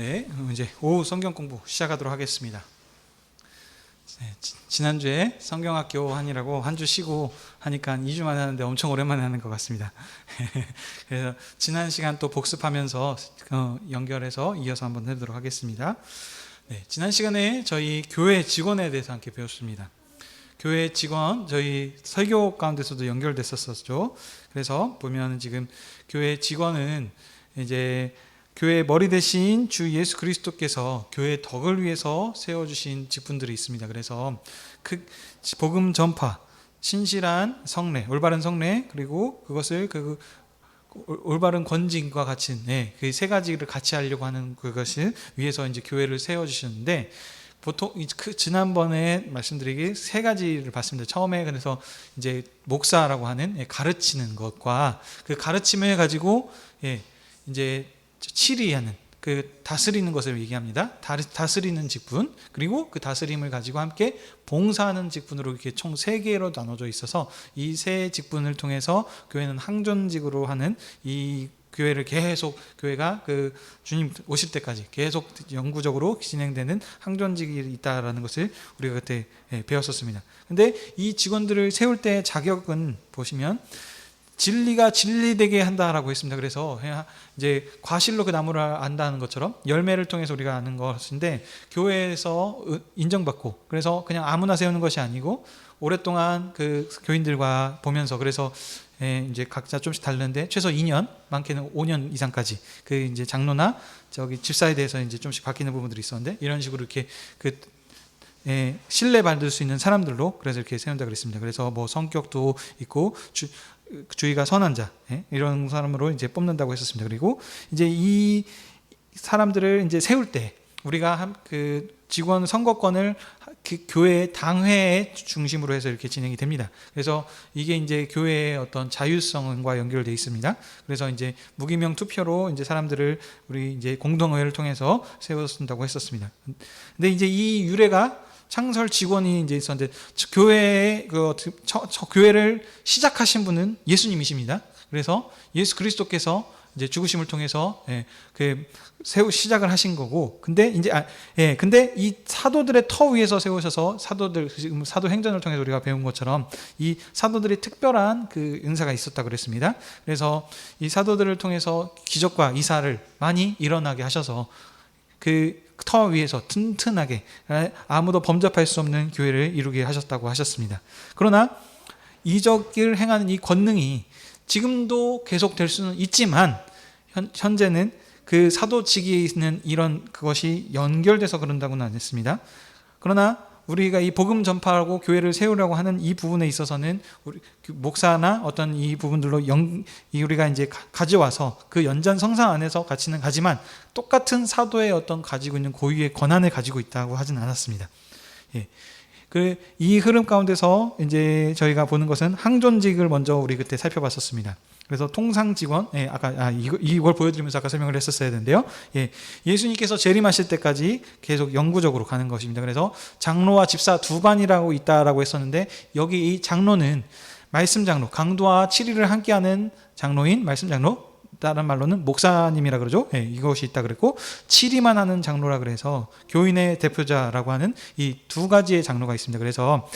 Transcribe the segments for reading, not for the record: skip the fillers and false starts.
네, 이제 오후 성경 공부 시작하도록 하겠습니다. 네, 지난주에 성경학교 하느라고 한 주 쉬고 하니까 2주 만에 하는데 엄청 오랜만에 하는 것 같습니다. 그래서 지난 시간 또 복습하면서 연결해서 이어서 한번 해보도록 하겠습니다. 네, 지난 시간에 저희 교회 직원에 대해서 함께 배웠습니다. 교회 직원, 저희 설교 가운데서도 연결됐었죠. 그래서 보면 지금 교회 직원은 이제 교회의 머리 대신 주 예수 그리스도께서 교회의 덕을 위해서 세워주신 직분들이 있습니다. 그래서 그 복음 전파, 신실한 성례, 올바른 성례, 그리고 그것을 올바른 권징과 같이 그 세 가지를 같이 하려고 하는 그것을 위해서 이제 교회를 세워주셨는데, 보통 지난번에 말씀드리기 세 가지를 봤습니다. 처음에 그래서 이제 목사라고 하는 가르치는 것과 그 가르침을 가지고 이제 치리하는 그 다스리는 것을 얘기합니다. 다스리는 직분, 그리고 그 다스림을 가지고 함께 봉사하는 직분으로 이렇게 총 3개로 나눠져 있어서 이 세 직분을 통해서 교회는 항존직으로 하는 이 교회를 계속, 교회가 그 주님 오실 때까지 계속 영구적으로 진행되는 항존직이 있다라는 것을 우리가 그때 배웠었습니다. 근데 이 직원들을 세울 때 자격은 보시면 진리가 진리되게 한다라고 했습니다. 그래서 이제 과실로 그 나무를 안다는 것처럼 열매를 통해서 우리가 아는 것인데, 교회에서 인정받고, 그래서 그냥 아무나 세우는 것이 아니고 오랫동안 그 교인들과 보면서, 그래서 이제 각자 좀씩 다른데 최소 2년, 많게는 5년 이상까지 그 이제 장로나 저기 집사에 대해서 이제 좀씩 바뀌는 부분들이 있었는데, 이런 식으로 이렇게 신뢰받을 수 있는 사람들로 그래서 이렇게 세운다 그랬습니다. 그래서 뭐 성격도 있고 주의가 선한 자, 이런 사람으로 이제 뽑는다고 했었습니다. 그리고 이제 이 사람들을 이제 세울 때 우리가 그 직원 선거권을 그 교회 당회의 중심으로 해서 이렇게 진행이 됩니다. 그래서 이게 이제 교회의 어떤 자율성과 연결되어 있습니다. 그래서 이제 무기명 투표로 이제 사람들을 우리 이제 공동의회를 통해서 세워준다고 했었습니다. 근데 이제 이 유래가 창설 직원이 이제 있었는데, 교회를 시작하신 분은 예수님이십니다. 그래서 예수 그리스도께서 이제 죽으심을 통해서 시작을 하신 거고, 근데 이 사도들의 터 위에서 세우셔서 지금 사도행전을 통해서 우리가 배운 것처럼 이 사도들이 특별한 그 은사가 있었다 그랬습니다. 그래서 이 사도들을 통해서 기적과 이사를 많이 일어나게 하셔서 그 터 위에서 튼튼하게 아무도 범접할 수 없는 교회를 이루게 하셨다고 하셨습니다. 그러나 이적을 행하는 이 권능이 지금도 계속될 수는 있지만, 현재는 그 사도직에 있는 이런 그것이 연결돼서 그런다고는 안 했습니다. 그러나 우리가 이 복음 전파하고 교회를 세우려고 하는 이 부분에 있어서는 우리 목사나 어떤 이 부분들로 우리가 이제 가져와서 그 연장성상 안에서 같이는 가지만, 똑같은 사도의 어떤 가지고 있는 고유의 권한을 가지고 있다고 하진 않았습니다. 이 흐름 가운데서 이제 저희가 보는 것은 항존직을 먼저 우리 그때 살펴봤었습니다. 그래서 통상 직원, 아까 이걸 보여드리면서 아까 설명을 했었어야 되는데요. 예수님께서 재림하실 때까지 계속 영구적으로 가는 것입니다. 그래서 장로와 집사 두 반이라고 있다라고 했었는데, 여기 이 장로는 말씀 장로, 강도와 치리를 함께하는 장로인 말씀 장로, 다른 말로는 목사님이라 그러죠. 이것이 있다 그랬고, 치리만 하는 장로라 그래서 교인의 대표자라고 하는 이 두 가지의 장로가 있습니다. 그래서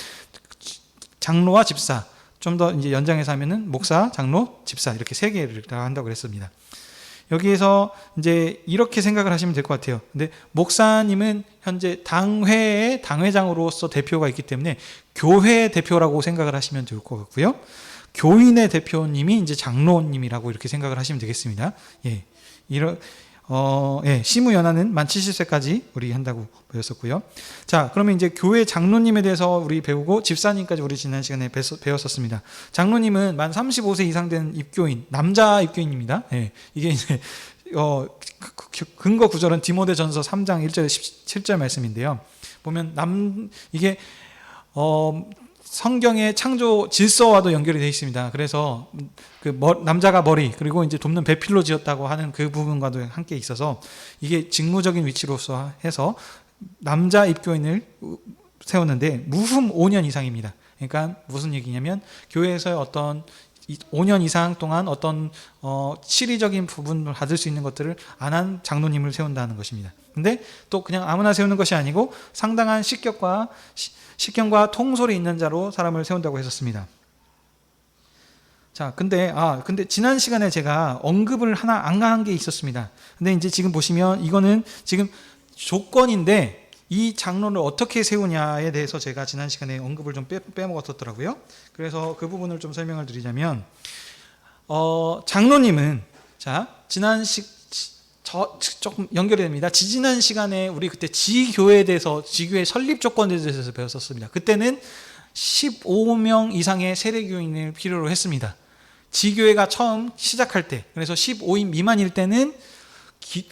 장로와 집사, 좀 더 이제 연장해서 하면은 목사, 장로, 집사 이렇게 3개를 다 한다고 그랬습니다. 여기에서 이제 이렇게 생각을 하시면 될 것 같아요. 근데 목사님은 현재 당회의 당회장으로서 대표가 있기 때문에 교회 대표라고 생각을 하시면 좋을 것 같고요. 교인의 대표님이 이제 장로님이라고 이렇게 생각을 하시면 되겠습니다. 시무연하는 만 70세까지 우리 한다고 배웠었고요. 자, 그러면 이제 교회 장로님에 대해서 우리 배우고 집사님까지 우리 지난 시간에 배웠었습니다. 장로님은 만 35세 이상 된 입교인, 남자 입교인입니다. 이게 이제 근거 구절은 디모데전서 3장 1절 17절 말씀인데요. 보면 이게 성경의 창조 질서와도 연결이 되어 있습니다. 그래서 남자가 머리, 그리고 이제 돕는 배필로 지었다고 하는 그 부분과도 함께 있어서 이게 직무적인 위치로서 해서 남자 입교인을 세웠는데 무흠 5년 이상입니다. 그러니까 무슨 얘기냐면 교회에서의 어떤 5년 이상 동안 어떤 실의적인 부분을 받을 수 있는 것들을 안 한 장로님을 세운다는 것입니다. 근데 또 그냥 아무나 세우는 것이 아니고 상당한 식견과 통솔이 있는 자로 사람을 세운다고 했었습니다. 자, 근데 지난 시간에 제가 언급을 하나 안 한 게 있었습니다. 근데 이제 지금 보시면 이거는 지금 조건인데 이 장로를 어떻게 세우냐에 대해서 제가 지난 시간에 언급을 좀 빼먹었었더라고요. 그래서 그 부분을 좀 설명을 드리자면, 장로님은, 자, 조금 연결이 됩니다. 지난 시간에 우리 그때 지교회에 대해서, 지교회 설립 조건에 대해서 배웠었습니다. 그때는 15명 이상의 세례교인을 필요로 했습니다. 지교회가 처음 시작할 때, 그래서 15인 미만일 때는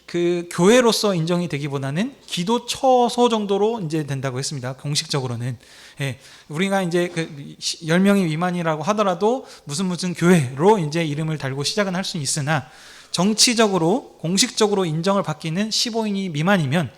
그 교회로서 인정이 되기보다는 기도 처소 정도로 이제 된다고 했습니다. 공식적으로는. 예, 우리가 이제 그 10명이 미만이라고 하더라도 무슨 교회로 이제 이름을 달고 시작은 할 수 있으나, 정치적으로 공식적으로 인정을 받기는 15인이 미만이면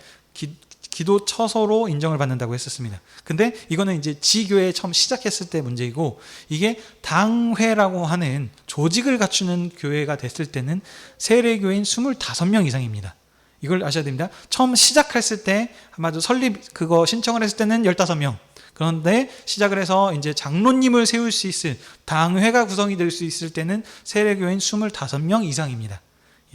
기도 처소로 인정을 받는다고 했었습니다. 근데 이거는 이제 지교회 처음 시작했을 때 문제이고, 이게 당회라고 하는 조직을 갖추는 교회가 됐을 때는 세례교인 25명 이상입니다. 이걸 아셔야 됩니다. 처음 시작했을 때 아마도 설립 그거 신청을 했을 때는 15명. 그런데 시작을 해서 이제 장로님을 세울 수 있을, 당회가 구성이 될 수 있을 때는 세례교인 25명 이상입니다.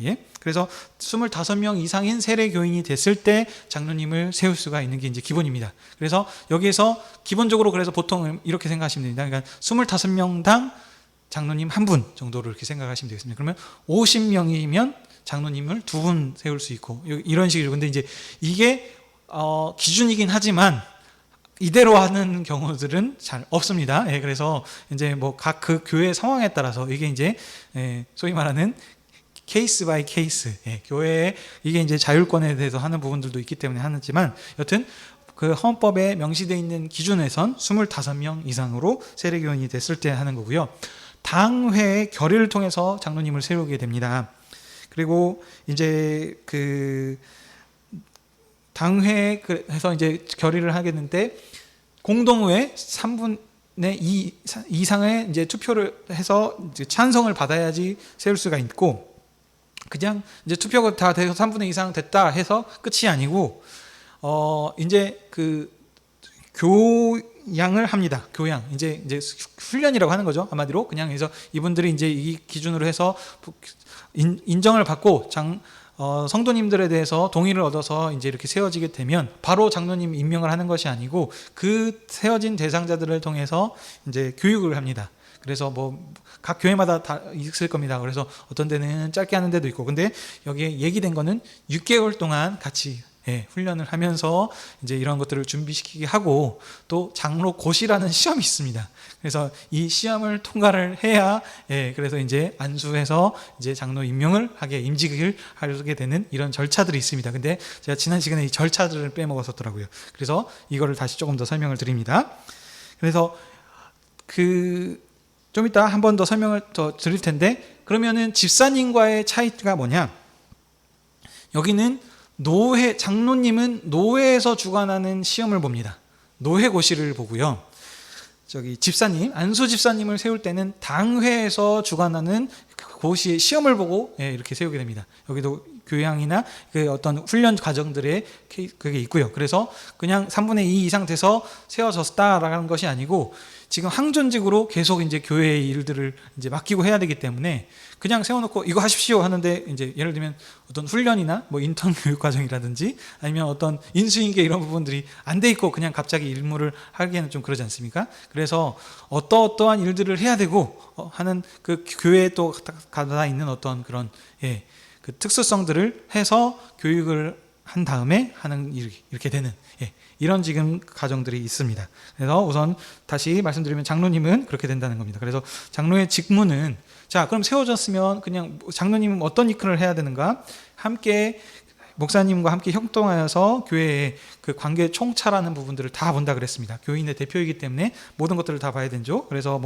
예? 그래서 25명 이상인 세례교인이 됐을 때 장로님을 세울 수가 있는 게 이제 기본입니다. 그래서 여기에서 기본적으로 그래서 보통 이렇게 생각하시면 됩니다. 그러니까 25명당 장로님 한 분 정도로 이렇게 생각하시면 되겠습니다. 그러면 50명이면 장로님을 2분 세울 수 있고, 이런 식으로. 근데 이제 이게 기준이긴 하지만 이대로 하는 경우들은 잘 없습니다. 예, 그래서 이제 뭐 각 그 교회 상황에 따라서 이게 이제 소위 말하는 케이스 바이 케이스, 교회에 이게 이제 자율권에 대해서 하는 부분들도 있기 때문에 하지만, 여튼 그 헌법에 명시되어 있는 기준에선 25명 이상으로 세례교인이 됐을 때 하는 거고요. 당회의 결의를 통해서 장로님을 세우게 됩니다. 그리고 이제 그 당회에서 이제 결의를 하겠는데, 공동회 3분의 2 이상의 이제 투표를 해서 이제 찬성을 받아야지 세울 수가 있고, 그냥 이제 투표가 다 돼서 3분의 2 이상 됐다 해서 끝이 아니고, 이제 그 교양을 합니다. 교양. 이제 훈련이라고 하는 거죠. 한마디로. 그냥 해서 이분들이 이제 이 기준으로 해서 인정을 받고 성도님들에 대해서 동의를 얻어서 이제 이렇게 세워지게 되면 바로 장로님 임명을 하는 것이 아니고, 그 세워진 대상자들을 통해서 이제 교육을 합니다. 그래서 뭐 각 교회마다 다 있을 겁니다. 그래서 어떤 데는 짧게 하는 데도 있고, 근데 여기에 얘기된 거는 6개월 동안 같이 훈련을 하면서 이제 이런 것들을 준비시키게 하고, 또 장로고시라는 시험이 있습니다. 그래서 이 시험을 통과를 해야 그래서 이제 안수해서 이제 장로 임명을 하게, 임직을 하게 되는 이런 절차들이 있습니다. 근데 제가 지난 시간에 이 절차들을 빼먹었었더라고요. 그래서 이거를 다시 조금 더 설명을 드립니다. 그래서 좀 이따 한 번 더 설명을 더 드릴 텐데, 그러면은 집사님과의 차이가 뭐냐? 여기는 장로님은 노회에서 주관하는 시험을 봅니다. 노회고시를 보고요. 집사님, 안수 집사님을 세울 때는 당회에서 주관하는 고시의 시험을 보고 이렇게 세우게 됩니다. 여기도 교양이나 그 어떤 훈련 과정들의 그게 있고요. 그래서 그냥 3분의 2 이상 돼서 세워졌다라는 것이 아니고, 지금 항존직으로 계속 이제 교회의 일들을 이제 맡기고 해야 되기 때문에 그냥 세워놓고 이거 하십시오 하는데, 이제 예를 들면 어떤 훈련이나 뭐 인턴 교육 과정이라든지 아니면 어떤 인수인계 이런 부분들이 안 돼 있고 그냥 갑자기 일무를 하기에는 좀 그러지 않습니까? 그래서 어떠한 일들을 해야 되고 하는 그 교회에 또 가다 있는 어떤 그런 그 특수성들을 해서 교육을 한 다음에 하는 일이 이렇게 되는 이런 지금 과정들이 있습니다. 그래서 우선 다시 말씀드리면 장로님은 그렇게 된다는 겁니다. 그래서 장로의 직무는, 자, 그럼 세워졌으면 그냥 장로님은 어떤 역할을 해야 되는가? 함께 목사님과 함께 협동하여서 교회의 그 관계 총차라는 부분들을 다 본다 그랬습니다. 교인의 대표이기 때문에 모든 것들을 다 봐야 되죠. 그래서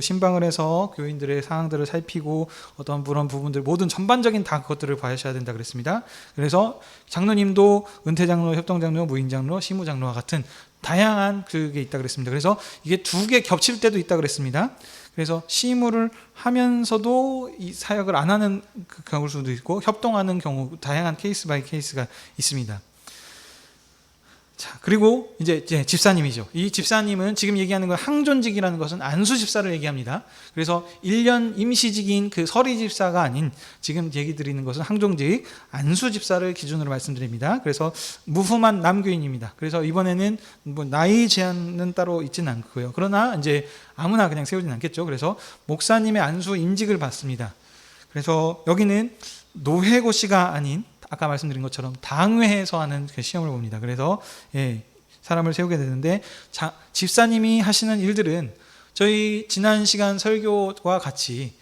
신방을 해서 교인들의 상황들을 살피고 어떤 그런 부분들, 모든 전반적인 다 그것들을 봐야셔야 된다 그랬습니다. 그래서 장로님도 은퇴장로, 협동장로, 무인장로, 시무장로와 같은 다양한 그게 있다 그랬습니다. 그래서 이게 2개 겹칠 때도 있다 그랬습니다. 그래서 시무를 하면서도 이 사역을 안 하는 그 경우일 수도 있고 협동하는 경우 다양한 케이스 바이 케이스가 있습니다. 자, 그리고 이제 집사님이죠. 이 집사님은 지금 얘기하는 건 항존직이라는 것은 안수 집사를 얘기합니다. 그래서 1년 임시직인 그 서리 집사가 아닌 지금 얘기 드리는 것은 항존직 안수 집사를 기준으로 말씀드립니다. 그래서 무후만 남교인입니다. 그래서 이번에는 뭐 나이 제한은 따로 있지는 않고요. 그러나 이제 아무나 그냥 세우진 않겠죠. 그래서 목사님의 안수 임직을 받습니다. 그래서 여기는 노회고시가 아닌 아까 말씀드린 것처럼 당회에서 하는 그 시험을 봅니다. 그래서 사람을 세우게 되는데 집사님이 하시는 일들은 저희 지난 시간 설교와 같이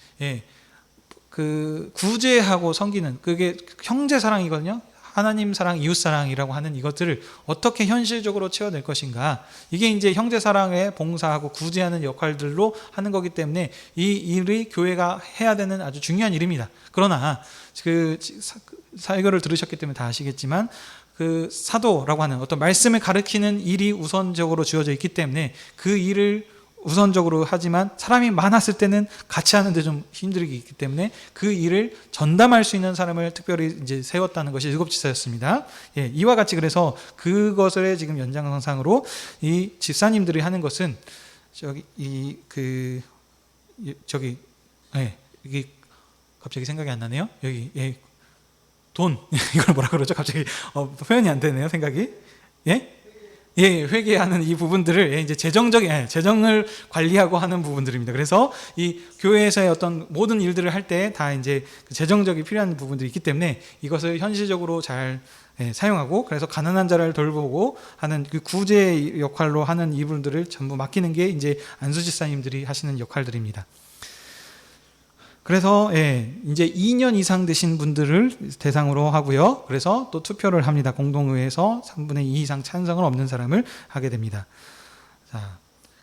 그 구제하고 섬기는 그게 형제 사랑이거든요. 하나님 사랑, 이웃 사랑이라고 하는 이것들을 어떻게 현실적으로 채워낼 것인가. 이게 이제 형제 사랑에 봉사하고 구제하는 역할들로 하는 거기 때문에 이 일이 교회가 해야 되는 아주 중요한 일입니다. 그러나 그 설교를 들으셨기 때문에 다 아시겠지만 그 사도라고 하는 어떤 말씀을 가르치는 일이 우선적으로 주어져 있기 때문에 그 일을 우선적으로 하지만 사람이 많았을 때는 같이 하는데 좀 힘들기 있기 때문에 그 일을 전담할 수 있는 사람을 특별히 이제 세웠다는 것이 일곱 지사였습니다. 이와 같이 그래서 그것을 지금 연장선상으로 이 집사님들이 하는 것은 이게 갑자기 생각이 안 나네요. 여기 돈 이걸 뭐라 그러죠? 갑자기 표현이 안 되네요. 생각이 회계하는 이 부분들을 이제 재정을 관리하고 하는 부분들입니다. 그래서 이 교회에서의 어떤 모든 일들을 할 때 다 이제 재정적이 필요한 부분들이 있기 때문에 이것을 현실적으로 잘 사용하고 그래서 가난한 자를 돌보고 하는 그 구제 역할로 하는 이분들을 전부 맡기는 게 이제 안수집사님들이 하시는 역할들입니다. 그래서 이제 2년 이상 되신 분들을 대상으로 하고요. 그래서 또 투표를 합니다. 공동의회에서 3분의 2 이상 찬성을 없는 사람을 하게 됩니다. 자,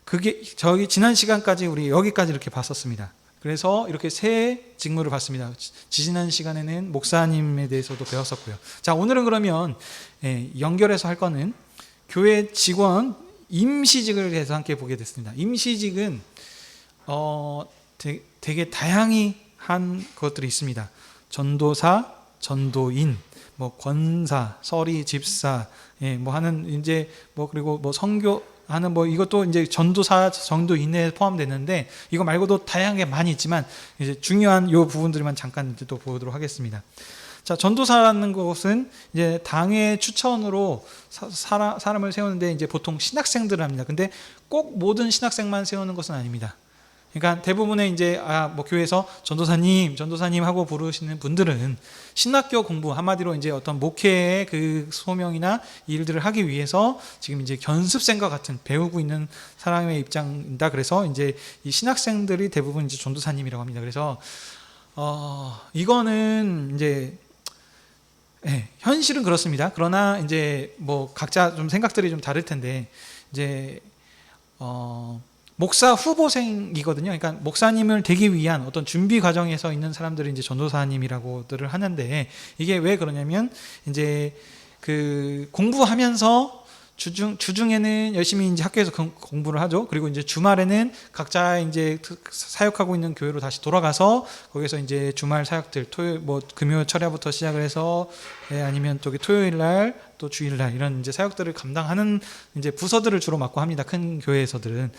그게 저희 지난 시간까지 우리 여기까지 이렇게 봤었습니다. 그래서 이렇게 세 직무를 봤습니다. 지난 시간에는 목사님에 대해서도 배웠었고요. 자, 오늘은 그러면 연결해서 할 거는 교회 직원 임시직을 대해서 함께 보게 됐습니다. 임시직은 되게 다양한 것들이 있습니다. 전도사, 전도인, 뭐 권사, 서리, 집사, 뭐 하는 이제 뭐 그리고 뭐 선교하는 뭐 이것도 이제 전도사, 전도인에 포함되는데 이거 말고도 다양하게 많이 있지만 이제 중요한 요 부분들만 잠깐 이제 또 보도록 하겠습니다. 자, 전도사라는 것은 이제 당의 추천으로 사람을 세우는데 이제 보통 신학생들을 합니다. 근데 꼭 모든 신학생만 세우는 것은 아닙니다. 그러니까 대부분의 이제 뭐 교회에서 전도사님 하고 부르시는 분들은 신학교 공부 한마디로 이제 어떤 목회의 그 소명이나 일들을 하기 위해서 지금 이제 견습생과 같은 배우고 있는 사람의 입장이다. 그래서 이제 이 신학생들이 대부분 이제 전도사님이라고 합니다. 그래서 이거는 이제 현실은 그렇습니다. 그러나 이제 뭐 각자 좀 생각들이 좀 다를 텐데 이제 목사 후보생이거든요. 그러니까 목사님을 되기 위한 어떤 준비 과정에서 있는 사람들이 이제 전도사님이라고들을 하는데 이게 왜 그러냐면 이제 그 공부하면서 주중에는 열심히 이제 학교에서 공부를 하죠. 그리고 이제 주말에는 각자 이제 사역하고 있는 교회로 다시 돌아가서 거기서 이제 주말 사역들 뭐 금요 철야부터 시작을 해서 아니면 또 토요일 날 또 주일 날 이런 이제 사역들을 감당하는 이제 부서들을 주로 맡고 합니다. 큰 교회에서들은.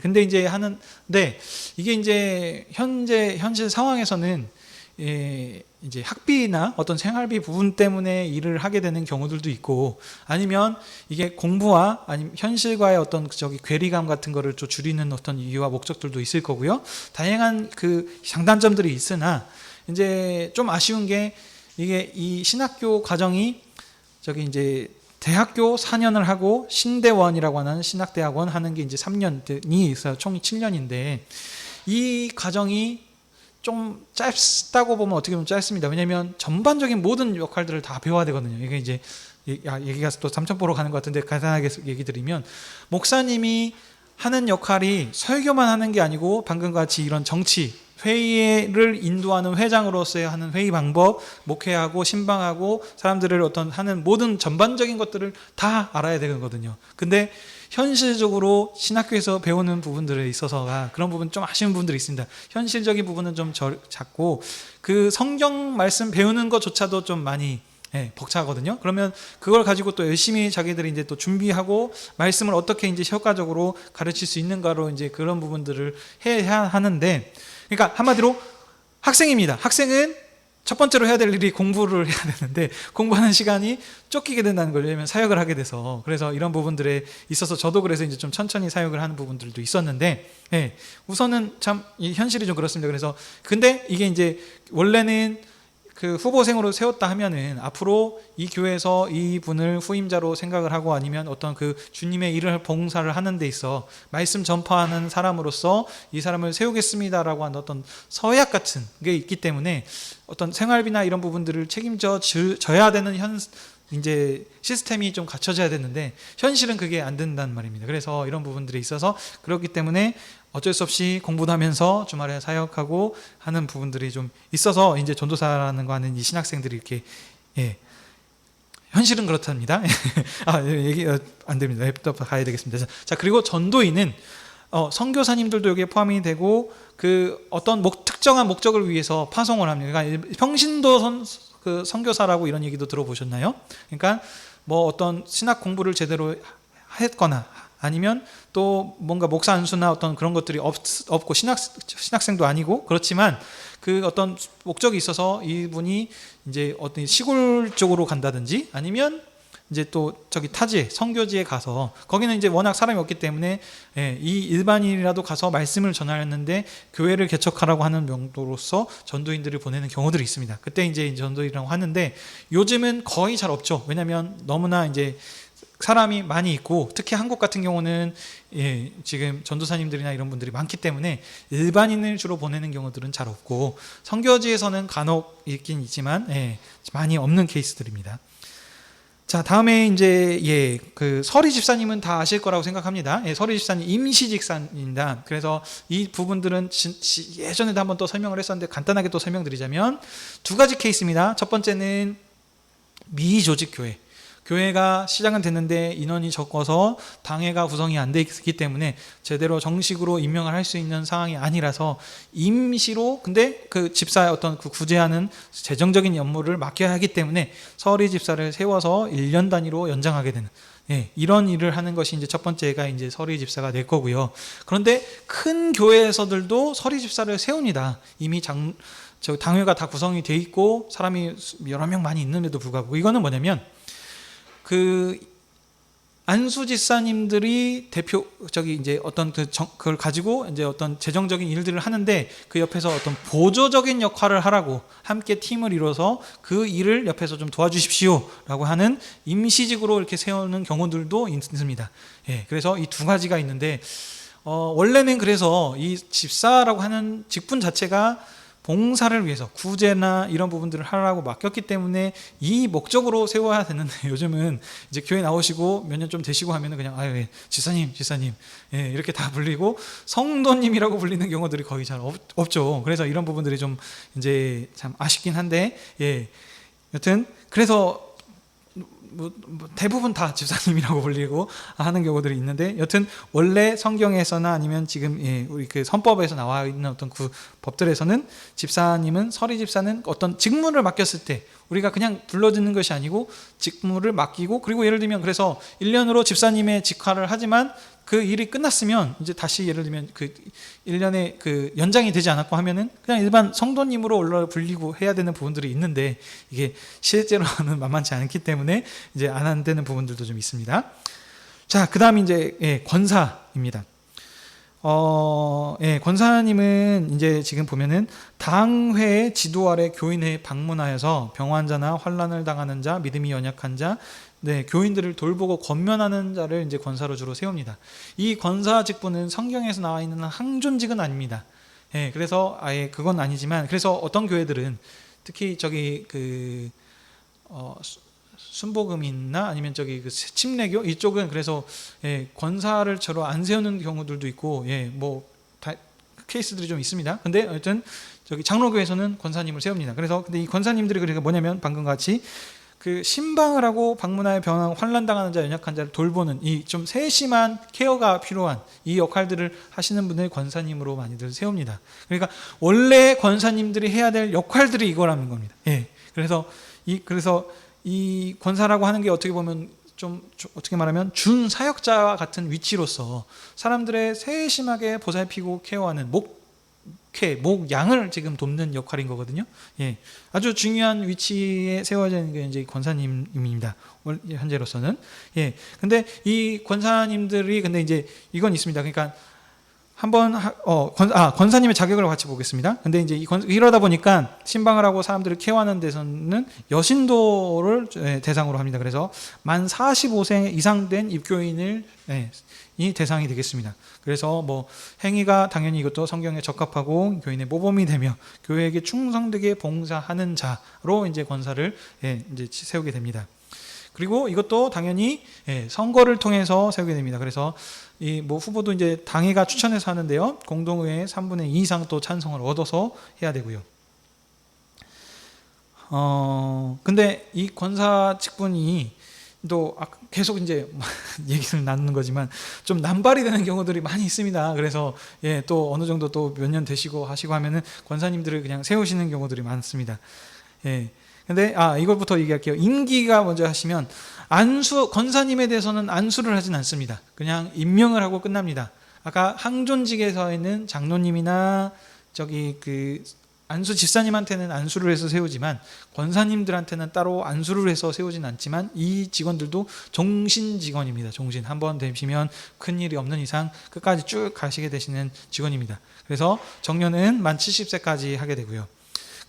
근데 이제 하는데 이게 이제 현실 상황에서는 이제 학비나 어떤 생활비 부분 때문에 일을 하게 되는 경우들도 있고 아니면 이게 공부와 아니면 현실과의 어떤 괴리감 같은 거를 좀 줄이는 어떤 이유와 목적들도 있을 거고요. 다양한 그 장단점들이 있으나 이제 좀 아쉬운 게 이게 이 신학교 과정이 이제 대학교 4년을 하고 신대원이라고 하는 신학대학원 하는 게 이제 3년이 있어요. 총 7년인데 이 과정이 좀 짧다고 보면 어떻게 보면 짧습니다. 왜냐하면 전반적인 모든 역할들을 다 배워야 되거든요. 이게 이제 얘기가 또 삼천포로 가는 것 같은데 간단하게 얘기 드리면 목사님이 하는 역할이 설교만 하는 게 아니고 방금 같이 이런 정치, 회의를 인도하는 회장으로서의 하는 회의 방법, 목회하고 신방하고 사람들을 어떤 하는 모든 전반적인 것들을 다 알아야 되거든요. 근데 현실적으로 신학교에서 배우는 부분들에 있어서가 그런 부분 좀 아쉬운 부분들이 있습니다. 현실적인 부분은 좀 작고 그 성경 말씀 배우는 것조차도 좀 많이 벅차거든요. 그러면 그걸 가지고 또 열심히 자기들이 이제 또 준비하고 말씀을 어떻게 이제 효과적으로 가르칠 수 있는가로 이제 그런 부분들을 해야 하는데, 그러니까 한마디로 학생입니다. 학생은 첫 번째로 해야 될 일이 공부를 해야 되는데 공부하는 시간이 쫓기게 된다는 걸, 왜냐면 사역을 하게 돼서. 그래서 이런 부분들에 있어서 저도 그래서 이제 좀 천천히 사역을 하는 부분들도 있었는데, 우선은 참 이 현실이 좀 그렇습니다. 그래서 근데 이게 이제 원래는 그 후보생으로 세웠다 하면은 앞으로 이 교회에서 이 분을 후임자로 생각을 하고 아니면 어떤 그 주님의 일을 봉사를 하는 데 있어 말씀 전파하는 사람으로서 이 사람을 세우겠습니다라고 하는 어떤 서약 같은 게 있기 때문에 어떤 생활비나 이런 부분들을 책임져 져야 되는 이제 시스템이 좀 갖춰져야 되는데 현실은 그게 안 된다는 말입니다. 그래서 이런 부분들이 있어서 그렇기 때문에 어쩔 수 없이 공부도 하면서 주말에 사역하고 하는 부분들이 좀 있어서 이제 전도사라는 거 하는 이 신학생들이 이렇게 현실은 그렇답니다. 얘기 안 됩니다. 또 가야 되겠습니다. 자, 그리고 전도인은 선교사님들도 여기에 포함이 되고 그 어떤 특정한 목적을 위해서 파송을 합니다. 그러니까 평신도 그 선교사라고 이런 얘기도 들어보셨나요? 그러니까 뭐 어떤 신학 공부를 제대로 했거나 아니면 또 뭔가 목사 안수나 어떤 그런 것들이 없고 신학생도 아니고 그렇지만 그 어떤 목적이 있어서 이분이 이제 어떤 시골 쪽으로 간다든지 아니면 이제 또 저기 타지에 선교지에 가서 거기는 이제 워낙 사람이 없기 때문에 이 일반인이라도 가서 말씀을 전하였는데 교회를 개척하라고 하는 명도로서 전도인들을 보내는 경우들이 있습니다. 그때 이제 전도인이라고 하는데 요즘은 거의 잘 없죠. 왜냐하면 너무나 이제 사람이 많이 있고 특히 한국 같은 경우는 지금 전도사님들이나 이런 분들이 많기 때문에 일반인을 주로 보내는 경우들은 잘 없고 선교지에서는 간혹 있긴 있지만 많이 없는 케이스들입니다. 자, 다음에 이제 그 서리 집사님은 다 아실 거라고 생각합니다. 서리 집사님 임시 집사입니다. 그래서 이 부분들은 예전에도 한번 또 설명을 했었는데 간단하게 또 설명드리자면 두 가지 케이스입니다. 첫 번째는 미조직 교회. 교회가 시작은 됐는데 인원이 적어서 당회가 구성이 안 돼 있기 때문에 제대로 정식으로 임명을 할 수 있는 상황이 아니라서 임시로, 근데 그 집사의 어떤 그 구제하는 재정적인 업무를 맡겨야 하기 때문에 서리 집사를 세워서 1년 단위로 연장하게 되는 이런 일을 하는 것이 이제 첫 번째가 이제 서리 집사가 될 거고요. 그런데 큰 교회에서들도 서리 집사를 세웁니다. 이미 당회가 다 구성이 돼 있고 사람이 여러 명 많이 있는데도 불구하고. 이거는 뭐냐면 그 안수집사님들이 이제 어떤 그걸 가지고 이제 어떤 재정적인 일들을 하는데 그 옆에서 어떤 보조적인 역할을 하라고 함께 팀을 이뤄서 그 일을 옆에서 좀 도와주십시오라고 하는 임시직으로 이렇게 세우는 경우들도 있습니다. 그래서 이 두 가지가 있는데 원래는 그래서 이 집사라고 하는 직분 자체가 봉사를 위해서 구제나 이런 부분들을 하라고 맡겼기 때문에 이 목적으로 세워야 되는데 요즘은 이제 교회 나오시고 몇 년 좀 되시고 하면은 그냥 지사님 이렇게 다 불리고 성도님이라고 불리는 경우들이 거의 잘 없죠. 그래서 이런 부분들이 좀 이제 참 아쉽긴 한데 여튼 그래서 대부분 다 집사님이라고 불리고 하는 경우들이 있는데, 여튼 원래 성경에서나 아니면 지금 우리 그 선법에서 나와 있는 어떤 그 법들에서는 집사님은, 서리 집사는 어떤 직무를 맡겼을 때 우리가 그냥 불러드는 것이 아니고 직무를 맡기고, 그리고 예를 들면 그래서 1년으로 집사님의 직화를 하지만 그 일이 끝났으면 이제 다시 예를 들면 그 1년에 그 연장이 되지 않았고 하면은 그냥 일반 성도님으로 올라 불리고 해야 되는 부분들이 있는데 이게 실제로는 만만치 않기 때문에 이제 안 되는 부분들도 좀 있습니다. 자, 그 다음 이제 권사입니다. 권사님은 이제 지금 보면은 당회의 지도 아래 교인회에 방문하여서 병환자나 환난을 당하는 자, 믿음이 연약한 자, 교인들을 돌보고 권면하는 자를 이제 권사로 주로 세웁니다. 이 권사 직분은 성경에서 나와 있는 항존직은 아닙니다. 그래서 아예 그건 아니지만, 그래서 어떤 교회들은 특히 저기 그 순복음이나 아니면 저기 그 침례교 이쪽은 그래서 권사를 저로 안 세우는 경우들도 있고, 케이스들이 좀 있습니다. 근데 어쨌든 저기 장로교에서는 권사님을 세웁니다. 그래서 근데 이 권사님들이 그러니까 뭐냐면 방금 같이 그 신방을 하고 방문하여 병하고 환난당하는 자, 연약한 자를 돌보는 이 좀 세심한 케어가 필요한 이 역할들을 하시는 분을 권사님으로 많이들 세웁니다. 그러니까 원래 권사님들이 해야 될 역할들이 이거라는 겁니다. 예. 그래서 이 권사라고 하는 게 어떻게 보면 좀 어떻게 말하면 준 사역자와 같은 위치로서 사람들의 세심하게 보살피고 케어하는 목양을 지금 돕는 역할인 거거든요. 예, 아주 중요한 위치에 세워져 있는 게 이제 권사님입니다. 현재로서는. 예, 근데 이 권사님들이 근데 이제 이건 있습니다. 그러니까 한번 권사님의 자격을 같이 보겠습니다. 근데 이제 이러다 보니까 신방을 하고 사람들을 케어하는 데서는 여신도를 대상으로 합니다. 그래서 만 45세 이상 된 입교인을 이 대상이 되겠습니다. 그래서 뭐 행위가 당연히 이것도 성경에 적합하고 교인의 모범이 되며 교회에게 충성되게 봉사하는 자로 이제 권사를 이제 세우게 됩니다. 그리고 이것도 당연히 선거를 통해서 세우게 됩니다. 그래서 이 뭐 후보도 이제 당회가 추천해서 하는데요. 공동의회 3분의 2 이상 또 찬성을 얻어서 해야 되고요. 근데 이 권사 직분이 또 계속 이제 얘기를 나누는 거지만 좀 남발이 되는 경우들이 많이 있습니다. 그래서 또 어느 정도 또 몇 년 되시고 하시고 하면은 권사님들을 그냥 세우시는 경우들이 많습니다. 근데 이걸부터 얘기할게요. 임기가 먼저 하시면 권사님에 대해서는 안수를 하진 않습니다. 그냥 임명을 하고 끝납니다. 아까 항존직에서 있는 장로님이나 저기 그 안수 집사님한테는 안수를 해서 세우지만 권사님들한테는 따로 안수를 해서 세우진 않지만 이 직원들도 종신 직원입니다. 종신. 한번 되시면 큰일이 없는 이상 끝까지 쭉 가시게 되시는 직원입니다. 그래서 정년은 만 70세까지 하게 되고요.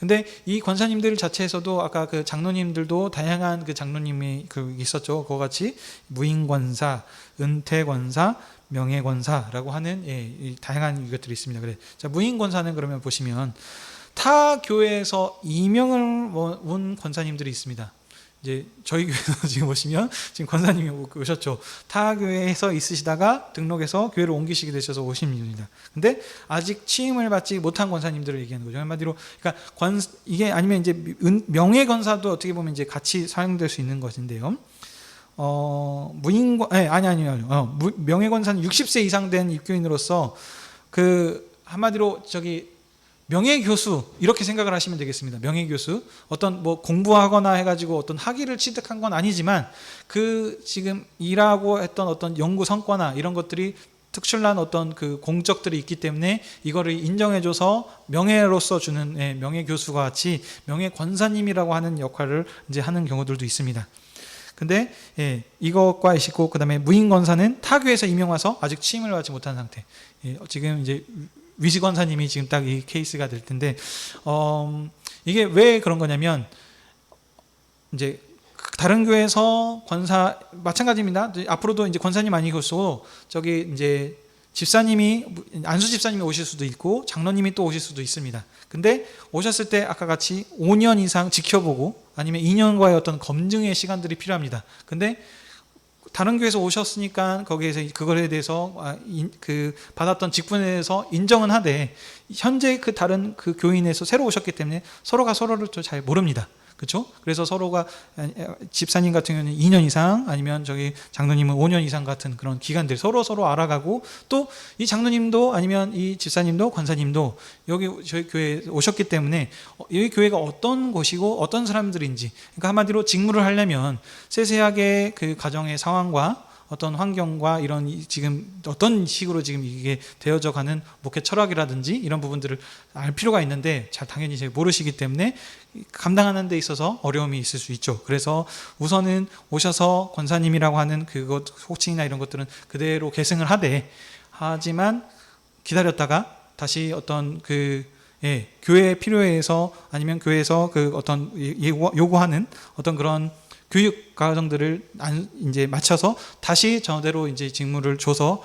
근데 이 권사님들 자체에서도 아까 그 장로님들도 다양한 그 장로님이 있었죠. 그와 같이 무인권사, 은퇴권사, 명예권사라고 하는 이 다양한 것들이 있습니다. 그래. 자, 무인권사는 그러면 보시면 타 교회에서 임명을 온 권사님들이 있습니다. 이제 저희 교회도 지금 보시면 지금 권사님이 오셨죠. 타 교회에서 있으시다가 등록해서 교회를 옮기시게 되셔서 오신 분입니다. 근데 아직 취임을 받지 못한 권사님들을 얘기하는 거죠. 한마디로 그러니까 이게 아니면 이제 명예 권사도 어떻게 보면 이제 같이 사용될 수 있는 것인데요. 명예 권사는 60세 이상 된 입교인으로서 그 한마디로 명예교수 이렇게 생각을 하시면 되겠습니다. 명예교수 어떤 뭐 공부하거나 해가지고 어떤 학위를 취득한 건 아니지만 그 지금 일하고 했던 어떤 연구 성과나 이런 것들이 특출난 어떤 그 공적들이 있기 때문에 이거를 인정해줘서 명예로서 주는 명예교수와 같이 명예권사님이라고 하는 역할을 이제 하는 경우들도 있습니다. 근데 이것과 있고 그다음에 무인권사는 타교에서 임명 와서 아직 취임을 받지 못한 상태. 지금 이제 위시권사님이 지금 딱 이 케이스가 될 텐데 이게 왜 그런 거냐면 이제 다른 교회에서 권사 마찬가지입니다. 앞으로도 이제 권사님 아니고서 이제 집사님이 안수 집사님이 오실 수도 있고 장로님이 또 오실 수도 있습니다. 근데 오셨을 때 아까 같이 5년 이상 지켜보고 아니면 2년과의 어떤 검증의 시간들이 필요합니다. 근데 다른 교회에서 오셨으니까 거기에서 그거에 대해서 그 받았던 직분에 대해서 인정은 하되 현재 그 다른 그 교인에서 새로 오셨기 때문에 서로가 서로를 또 잘 모릅니다. 그렇죠? 그래서 서로가 집사님 같은 경우는 2년 이상 아니면 장로님은 5년 이상 같은 그런 기간들 서로 알아가고 또 이 장로님도 아니면 이 집사님도 권사님도 여기 저희 교회에 오셨기 때문에 이 교회가 어떤 곳이고 어떤 사람들인지 그러니까 한마디로 직무를 하려면 세세하게 그 가정의 상황과 어떤 환경과 이런 지금 어떤 식으로 지금 이게 되어져 가는 목회 철학이라든지 이런 부분들을 알 필요가 있는데 잘 당연히 모르시기 때문에 감당하는 데 있어서 어려움이 있을 수 있죠. 그래서 우선은 오셔서 권사님이라고 하는 그것 호칭이나 이런 것들은 그대로 계승을 하지만 기다렸다가 다시 어떤 교회의 필요에 의해서 아니면 교회에서 그 어떤 요구하는 어떤 그런 교육 과정들을 이제 맞춰서 다시 저대로 이제 직무를 줘서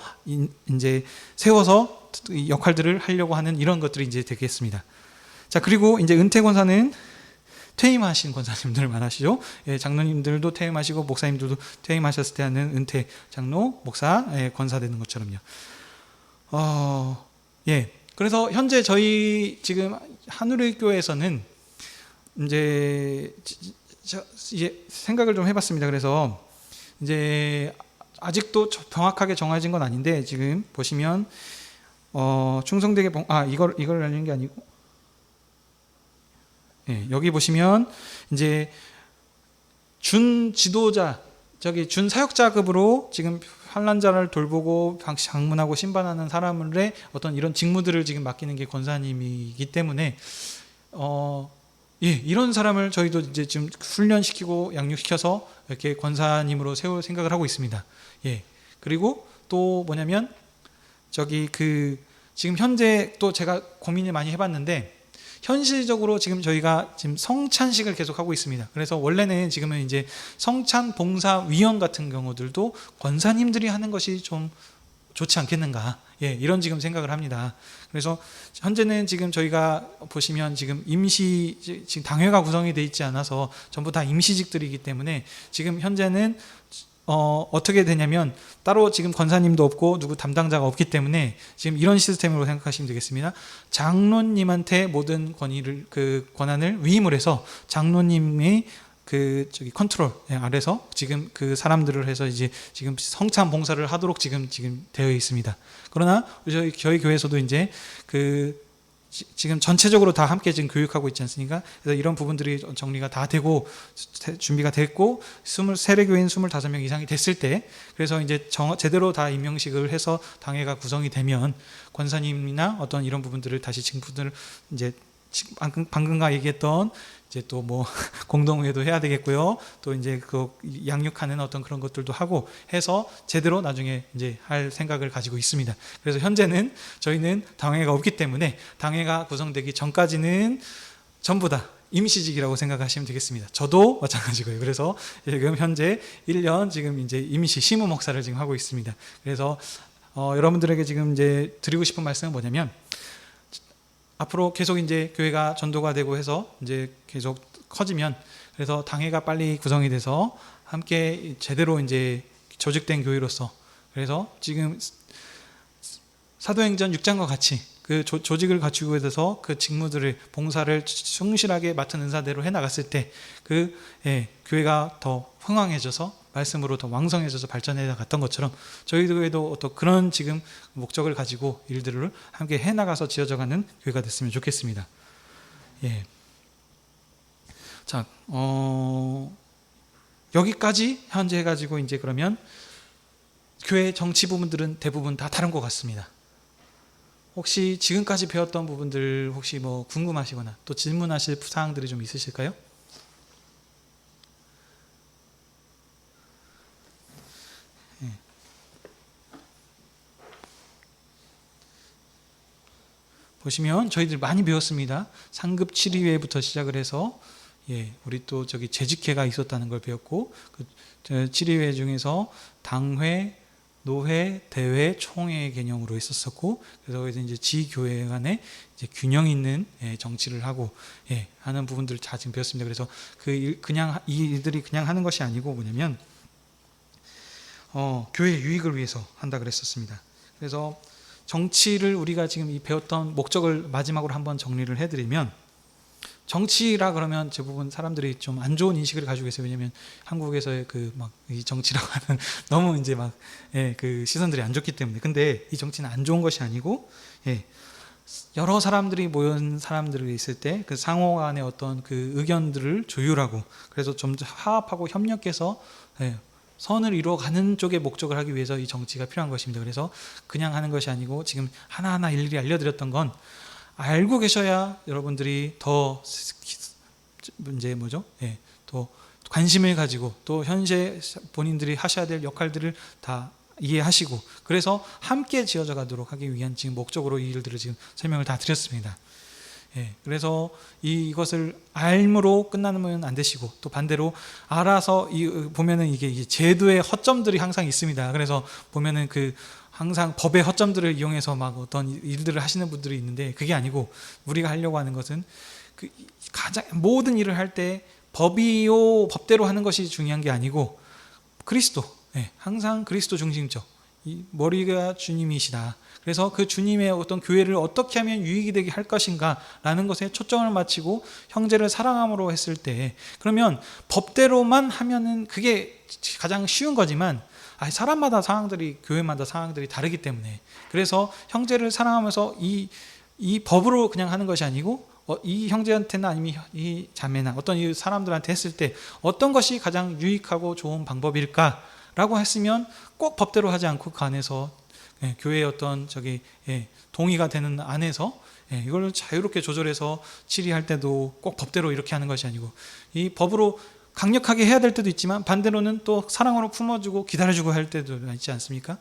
이제 세워서 역할들을 하려고 하는 이런 것들이 이제 되겠습니다. 자, 그리고 이제 은퇴 권사는 퇴임하신 권사님들 많으시죠. 장로님들도 퇴임하시고 목사님들도 퇴임하셨을 때 하는 은퇴 장로, 목사, 권사 되는 것처럼요. 그래서 현재 저희 지금 한우리 교회에서는 이제 생각을 좀 해봤습니다. 그래서 이제 아직도 정확하게 정해진 건 아닌데, 지금 보시면 충성되게 이걸 알리는 게 아니고, 여기 보시면 이제 준 지도자, 준 사역자급으로 지금 환난자를 돌보고 방문하고 신방하는 사람들의 어떤 이런 직무들을 지금 맡기는 게 권사님이기 때문에 이런 사람을 저희도 이제 지금 훈련시키고 양육시켜서 이렇게 권사님으로 세울 생각을 하고 있습니다. 그리고 또 뭐냐면 지금 현재 또 제가 고민을 많이 해봤는데, 현실적으로 지금 저희가 지금 성찬식을 계속 하고 있습니다. 그래서 원래는 지금은 이제 성찬 봉사위원 같은 경우들도 권사님들이 하는 것이 좀 좋지 않겠는가, 이런 지금 생각을 합니다. 그래서 현재는 지금 저희가 보시면 지금 지금 당회가 구성이 되어 있지 않아서 전부 다 임시직들이기 때문에 지금 현재는 어떻게 되냐면 따로 지금 권사님도 없고 누구 담당자가 없기 때문에 지금 이런 시스템으로 생각하시면 되겠습니다. 장로님한테 모든 권한을 위임을 해서 장로님의 컨트롤 아래서 지금 그 사람들을 해서 이제 지금 성찬 봉사를 하도록 지금 되어 있습니다. 그러나 저희 교회에서도 이제 지금 전체적으로 다 함께 지금 교육하고 있지 않습니까? 그래서 이런 부분들이 정리가 다 되고 준비가 됐고 세례교인 25명 이상이 됐을 때, 그래서 이제 제대로 다 임명식을 해서 당회가 구성이 되면 권사님이나 어떤 이런 부분들을 다시 직분들을 이제 방금가 얘기했던 이제 또 뭐 공동회도 해야 되겠고요. 또 이제 그 양육하는 어떤 그런 것들도 하고 해서 제대로 나중에 이제 할 생각을 가지고 있습니다. 그래서 현재는 저희는 당회가 없기 때문에 당회가 구성되기 전까지는 전부 다 임시직이라고 생각하시면 되겠습니다. 저도 마찬가지고요. 그래서 지금 현재 1년 지금 이제 임시 시무 목사를 지금 하고 있습니다. 그래서 여러분들에게 지금 이제 드리고 싶은 말씀은 뭐냐면, 앞으로 계속 이제 교회가 전도가 되고 해서 이제 계속 커지면, 그래서 당회가 빨리 구성이 돼서 함께 제대로 이제 조직된 교회로서, 그래서 지금 사도행전 6장과 같이 그 조직을 갖추고 있어서 그 직무들을 봉사를 충실하게 맡은 은사대로 해나갔을 때 교회가 더 흥왕해져서 말씀으로 더 왕성해져서 발전해 갔던 것처럼 저희 교회도 또 그런 지금 목적을 가지고 일들을 함께 해나가서 지어져가는 교회가 됐으면 좋겠습니다. 자, 여기까지 현재 해가지고 이제 그러면 교회 정치 부분들은 대부분 다 다른 것 같습니다. 혹시 지금까지 배웠던 부분들 혹시 뭐 궁금하시거나 또 질문하실 사항들이 좀 있으실까요? 보시면 저희들 많이 배웠습니다. 상급 7위회부터 시작을 해서 우리 또 재직회가 있었다는 걸 배웠고, 그 7위회 중에서 당회, 노회, 대회, 총회 개념으로 있었었고, 그래서 거기서 이제 지교회 간에 이제 균형 있는 정치를 하고 하는 부분들을 다 지금 배웠습니다. 그래서 그냥 이 일들이 그냥 하는 것이 아니고 뭐냐면 교회 유익을 위해서 한다 그랬었습니다. 그래서 정치를 우리가 지금 이 배웠던 목적을 마지막으로 한번 정리를 해드리면, 정치라 그러면 대부분 사람들이 좀 안 좋은 인식을 가지고 있어요. 왜냐하면 한국에서의 이 정치라고 하는 너무 이제 그 시선들이 안 좋기 때문에. 근데 이 정치는 안 좋은 것이 아니고, 여러 사람들이 모인 사람들이 있을 때 그 상호 간의 어떤 그 의견들을 조율하고, 그래서 좀 화합하고 협력해서 선을 이루어가는 쪽의 목적을 하기 위해서 이 정치가 필요한 것입니다. 그래서 그냥 하는 것이 아니고, 지금 하나하나 일일이 알려드렸던 건 알고 계셔야 여러분들이 더 이제 또 관심을 가지고 또 현재 본인들이 하셔야 될 역할들을 다 이해하시고, 그래서 함께 지어져 가도록 하기 위한 지금 목적으로 이 일들을 지금 설명을 다 드렸습니다. 그래서 이것을 알므로 끝나면 안 되시고, 또 반대로 알아서 보면은 이게 제도의 허점들이 항상 있습니다. 그래서 보면은 항상 법의 허점들을 이용해서 어떤 일들을 하시는 분들이 있는데, 그게 아니고 우리가 하려고 하는 것은 가장 모든 일을 할 때 법대로 하는 것이 중요한 게 아니고 그리스도, 항상 그리스도 중심적, 이 머리가 주님이시다. 그래서 그 주님의 어떤 교회를 어떻게 하면 유익이 되게 할 것인가라는 것에 초점을 맞추고 형제를 사랑함으로 했을 때, 그러면 법대로만 하면은 그게 가장 쉬운 거지만 사람마다 상황들이, 교회마다 상황들이 다르기 때문에, 그래서 형제를 사랑하면서 이 법으로 그냥 하는 것이 아니고 이 형제한테나 아니면 이 자매나 어떤 이 사람들한테 했을 때 어떤 것이 가장 유익하고 좋은 방법일까라고 했으면 꼭 법대로 하지 않고 그 안에서 교회의 어떤 동의가 되는 안에서 이걸 자유롭게 조절해서 질의할 때도 꼭 법대로 이렇게 하는 것이 아니고, 이 법으로 강력하게 해야 될 때도 있지만 반대로는 또 사랑으로 품어주고 기다려주고 할 때도 있지 않습니까?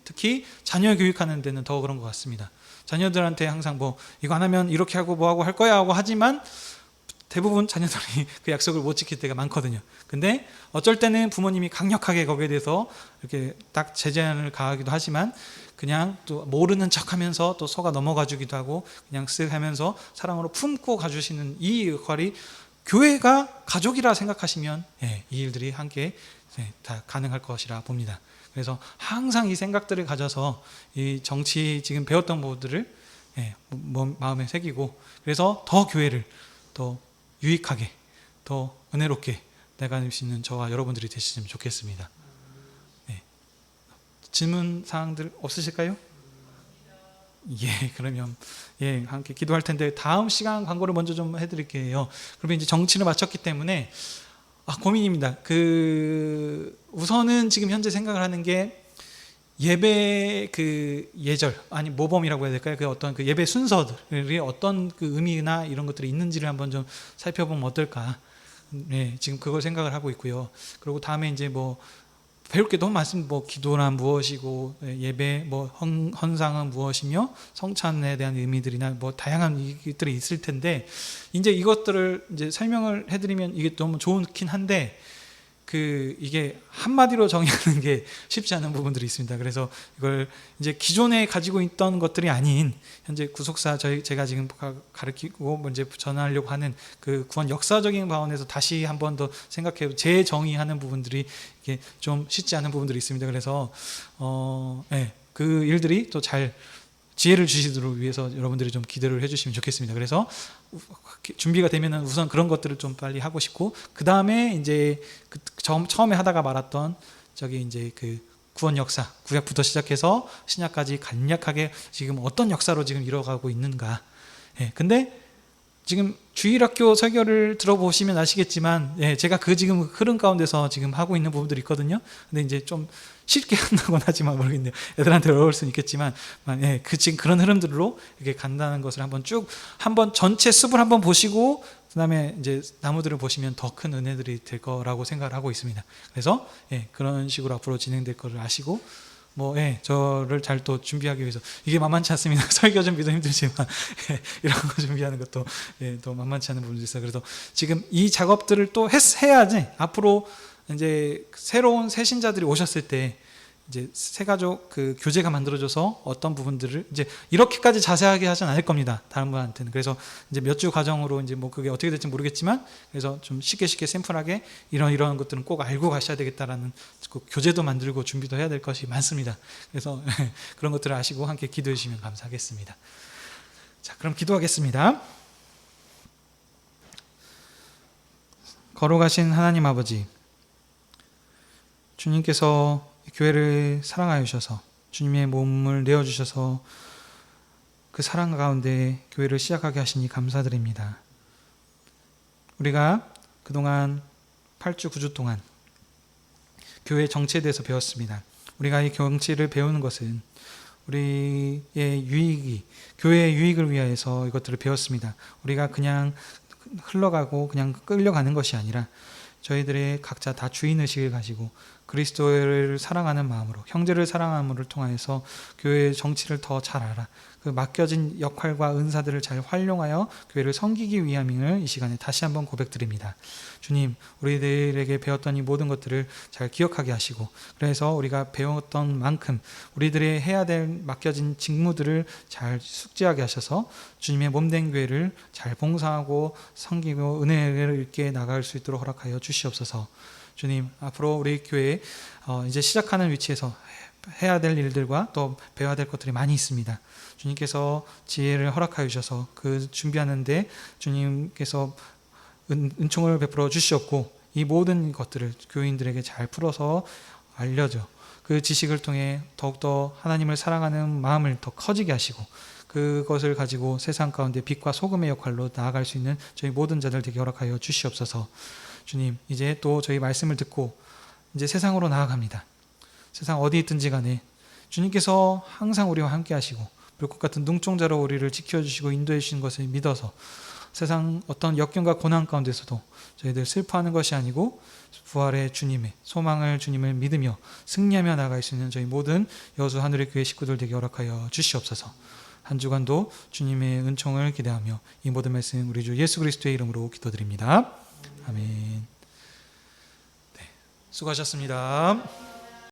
특히 자녀 교육하는 데는 더 그런 것 같습니다. 자녀들한테 항상 이거 안 하면 이렇게 하고 뭐 하고 할 거야 하고 하지만 대부분 자녀들이 그 약속을 못 지킬 때가 많거든요. 근데 어쩔 때는 부모님이 강력하게 거기에 대해서 이렇게 딱 제재안을 가하기도 하지만 그냥 또 모르는 척 하면서 또 속아 넘어가 주기도 하고 그냥 쓱 하면서 사랑으로 품고 가주시는 이 역할이, 교회가 가족이라 생각하시면 이 일들이 함께 다 가능할 것이라 봅니다. 그래서 항상 이 생각들을 가져서 이 정치 지금 배웠던 부분들을 마음에 새기고, 그래서 더 교회를 더 유익하게, 더 은혜롭게 나갈 수 있는 저와 여러분들이 되시면 좋겠습니다. 질문 사항들 없으실까요? 그러면 함께 기도할 텐데 다음 시간 광고를 먼저 좀 해드릴게요. 그러면 이제 정치를 마쳤기 때문에 고민입니다. 우선은 지금 현재 생각을 하는 게 예배 예절, 아니 모범이라고 해야 될까요? 어떤 예배 순서들이 어떤 의미나 이런 것들이 있는지를 한번 좀 살펴보면 어떨까? 지금 그걸 생각을 하고 있고요. 그리고 다음에 이제 배울 게 너무 많습니다. 기도란 무엇이고, 예배, 헌상은 무엇이며, 성찬에 대한 의미들이나 다양한 것들이 있을 텐데, 이제 이것들을 이제 설명을 해드리면 이게 너무 좋긴 한데, 이게 한마디로 정의하는 게 쉽지 않은 부분들이 있습니다. 그래서 이걸 이제 기존에 가지고 있던 것들이 아닌 현재 구속사 제가 지금 가르치고 이제 전하려고 하는 구원 역사적인 방언에서 다시 한 번 더 생각해 재정의하는 부분들이 이게 좀 쉽지 않은 부분들이 있습니다. 그래서 그 일들이 또 잘 지혜를 주시도록 위해서 여러분들이 좀 기대를 해주시면 좋겠습니다. 그래서 준비가 되면은 우선 그런 것들을 좀 빨리 하고 싶고, 그 다음에 이제 처음에 하다가 말았던 이제 구원 역사, 구약부터 시작해서 신약까지 간략하게 지금 어떤 역사로 지금 이뤄가고 있는가. 근데 지금 주일학교 설교를 들어보시면 아시겠지만, 제가 지금 흐름 가운데서 지금 하고 있는 부분들이 있거든요. 근데 이제 좀 쉽게 한다곤 하지만 모르겠네요. 애들한테 어려울 수는 있겠지만, 지금 그런 흐름들로 이렇게 간다는 것을 한번 전체 숲을 한번 보시고, 그 다음에 이제 나무들을 보시면 더 큰 은혜들이 될 거라고 생각을 하고 있습니다. 그래서 그런 식으로 앞으로 진행될 거를 아시고, 저를 잘 또 준비하기 위해서, 이게 만만치 않습니다. 설교 준비도 힘들지만 이런 거 준비하는 것도 또 만만치 않은 부분도 있어요. 그래서 지금 이 작업들을 또 해야지 앞으로 이제 새로운 새 신자들이 오셨을 때 이제 새 가족 교제가 만들어져서 어떤 부분들을 이제 이렇게까지 자세하게 하진 않을 겁니다. 다른 분한테는. 그래서 이제 몇 주 과정으로 이제 그게 어떻게 될지 모르겠지만, 그래서 좀 쉽게 샘플하게 이런 것들은 꼭 알고 가셔야 되겠다라는 교재도 만들고 준비도 해야 될 것이 많습니다. 그래서 그런 것들을 아시고 함께 기도해 주시면 감사하겠습니다. 자, 그럼 기도하겠습니다. 걸어가신 하나님 아버지, 주님께서 교회를 사랑하여 주셔서 주님의 몸을 내어주셔서 그 사랑 가운데 교회를 시작하게 하시니 감사드립니다. 우리가 그동안 8주 9주 동안 교회 정치에 대해서 배웠습니다. 우리가 이 정치를 배우는 것은 우리의 유익이, 교회의 유익을 위하여서 이것들을 배웠습니다. 우리가 그냥 흘러가고 그냥 끌려가는 것이 아니라 저희들의 각자 다 주인의식을 가지고 그리스도를 사랑하는 마음으로, 형제를 사랑함을 통하여서 교회의 정치를 더 잘 알아 맡겨진 역할과 은사들을 잘 활용하여 교회를 섬기기 위함을 이 시간에 다시 한번 고백드립니다. 주님, 우리들에게 배웠던 이 모든 것들을 잘 기억하게 하시고, 그래서 우리가 배웠던 만큼 우리들의 해야 될 맡겨진 직무들을 잘 숙지하게 하셔서 주님의 몸된 교회를 잘 봉사하고 섬기고 은혜를 있게 나갈 수 있도록 허락하여 주시옵소서. 주님, 앞으로 우리 교회 이제 시작하는 위치에서 해야 될 일들과 또 배워야 될 것들이 많이 있습니다. 주님께서 지혜를 허락하여 주셔서 그 준비하는데 주님께서 은총을 베풀어 주셨고, 이 모든 것들을 교인들에게 잘 풀어서 알려줘 그 지식을 통해 더욱더 하나님을 사랑하는 마음을 더 커지게 하시고, 그것을 가지고 세상 가운데 빛과 소금의 역할로 나아갈 수 있는 저희 모든 자들 되게 허락하여 주시옵소서. 주님, 이제 또 저희 말씀을 듣고 이제 세상으로 나아갑니다. 세상 어디 있든지 간에 주님께서 항상 우리와 함께 하시고 불꽃 같은 눈동자로 우리를 지켜주시고 인도해 주시는 것을 믿어서 세상 어떤 역경과 고난 가운데서도 저희들 슬퍼하는 것이 아니고 부활의 주님의 소망을 주님을 믿으며 승리하며 나아갈 수 있는 저희 모든 여수 하늘의 교회 식구들 되게 허락하여 주시옵소서. 한 주간도 주님의 은총을 기대하며 이 모든 말씀 우리 주 예수 그리스도의 이름으로 기도드립니다. 아멘. 네, 수고하셨습니다.